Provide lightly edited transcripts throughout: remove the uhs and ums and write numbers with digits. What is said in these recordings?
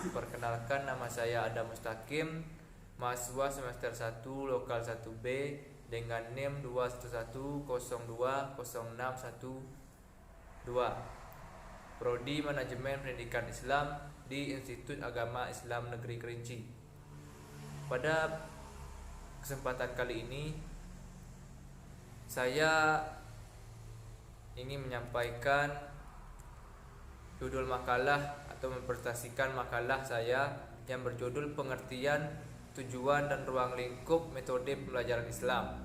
Perkenalkan, nama saya Adam Mustaqim, mahasiswa semester 1 Lokal 1B dengan NIM 211020612, Prodi Manajemen Pendidikan Islam di Institut Agama Islam Negeri Kerinci. Pada kesempatan kali ini saya ingin menyampaikan judul makalah atau mempresentasikan makalah saya yang berjudul Pengertian, Tujuan dan Ruang Lingkup Metode Pembelajaran Islam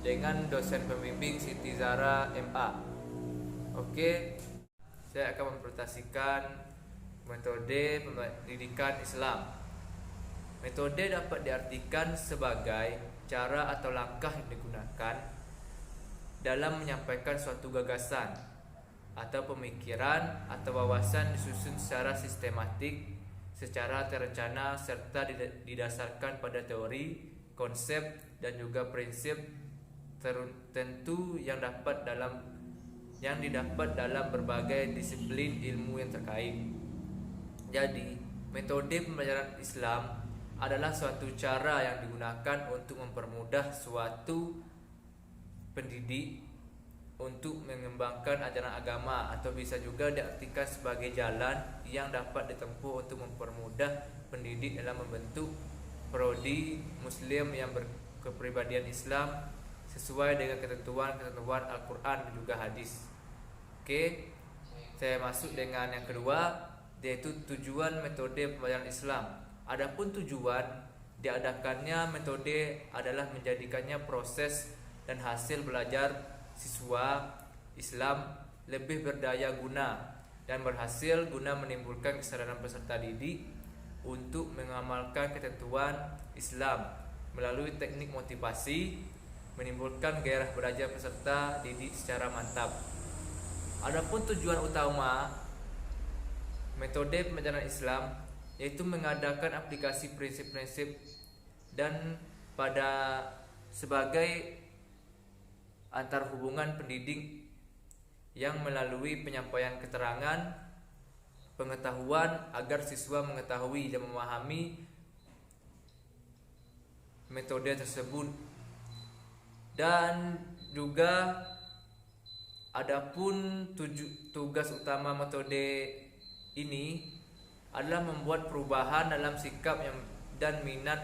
dengan dosen pembimbing Siti Zara MA. Oke, saya akan mempresentasikan metode pendidikan Islam. Metode dapat diartikan sebagai cara atau langkah yang digunakan dalam menyampaikan suatu gagasan atau pemikiran atau wawasan disusun secara sistematik, secara terencana, serta didasarkan pada teori, konsep, dan juga prinsip tertentu yang didapat dalam berbagai disiplin ilmu yang terkait. Jadi, metode pembelajaran Islam adalah suatu cara yang digunakan untuk mempermudah suatu pendidik untuk mengembangkan ajaran agama, atau bisa juga diartikan sebagai jalan yang dapat ditempuh untuk mempermudah pendidik dalam membentuk prodi muslim yang berkepribadian Islam sesuai dengan ketentuan-ketentuan Al-Quran dan juga hadis. Oke, saya masuk dengan yang kedua, yaitu tujuan metode pembelajaran Islam. Adapun tujuan diadakannya metode adalah menjadikannya proses dan hasil belajar siswa Islam lebih berdaya guna dan berhasil guna menimbulkan kesadaran peserta didik untuk mengamalkan ketentuan Islam melalui teknik motivasi, menimbulkan gairah belajar peserta didik secara mantap. Adapun tujuan utama metode pembelajaran Islam yaitu mengadakan aplikasi prinsip-prinsip dan pada sebagai antar hubungan pendidik yang melalui penyampaian keterangan, pengetahuan agar siswa mengetahui dan memahami metode tersebut. Dan juga adapun tugas utama metode ini adalah membuat perubahan dalam sikap dan minat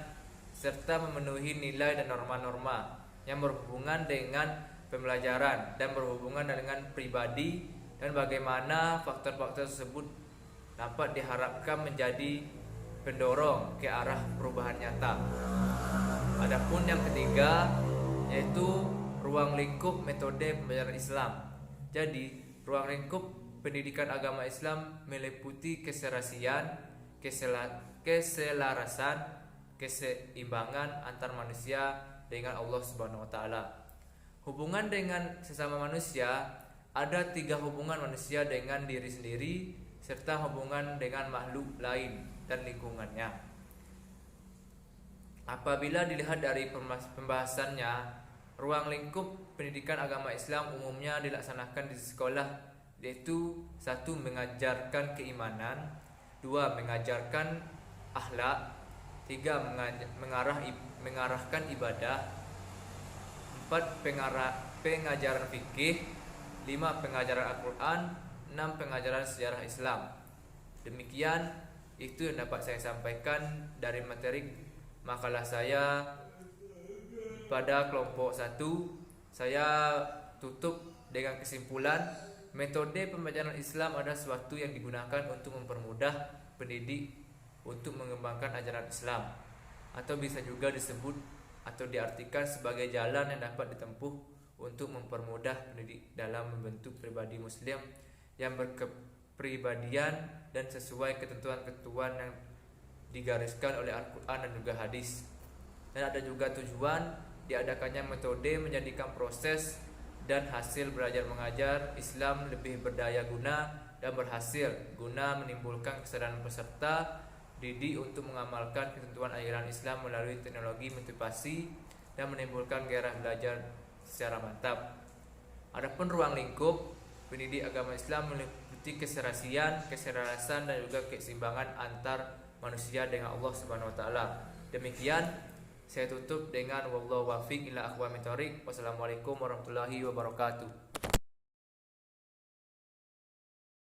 serta memenuhi nilai dan norma-norma yang berhubungan dengan pembelajaran dan berhubungan dengan pribadi, dan bagaimana faktor-faktor tersebut dapat diharapkan menjadi pendorong ke arah perubahan nyata. Adapun yang ketiga yaitu ruang lingkup metode pembelajaran Islam. Jadi, ruang lingkup pendidikan agama Islam meliputi keserasian, keselarasan, keseimbangan antar manusia dengan Allah Subhanahu wa taala. Hubungan dengan sesama manusia, ada 3 hubungan manusia dengan diri sendiri serta hubungan dengan makhluk lain dan lingkungannya. Apabila dilihat dari pembahasannya, ruang lingkup pendidikan agama Islam umumnya dilaksanakan di sekolah, yaitu 1. Mengajarkan keimanan, 2. Mengajarkan akhlak, 3. Mengarahkan ibadah, 4. Pengajaran fikih, 5. Pengajaran Al-Quran, 6. Pengajaran sejarah Islam. Demikian itu yang dapat saya sampaikan dari materi makalah saya pada kelompok 1. Saya tutup dengan kesimpulan, metode pembelajaran Islam adalah sesuatu yang digunakan untuk mempermudah pendidik untuk mengembangkan ajaran Islam, atau bisa juga disebut atau diartikan sebagai jalan yang dapat ditempuh untuk mempermudah pendidik dalam membentuk pribadi muslim yang berkepribadian dan sesuai ketentuan-ketentuan yang digariskan oleh Al-Quran dan juga hadis. Dan ada juga tujuan diadakannya metode menjadikan proses dan hasil belajar mengajar Islam lebih berdaya guna dan berhasil guna menimbulkan kesadaran peserta didik untuk mengamalkan ketentuan ajaran Islam melalui teknologi motivasi dan menimbulkan gairah belajar secara mantap. Adapun ruang lingkup pendidik agama Islam bukti keselarasan dan juga keseimbangan antar manusia dengan Allah Subhanahu wa taala. Demikian saya tutup dengan wallahu wafiq ila aqwamit thoriq. Wassalamualaikum warahmatullahi wabarakatuh.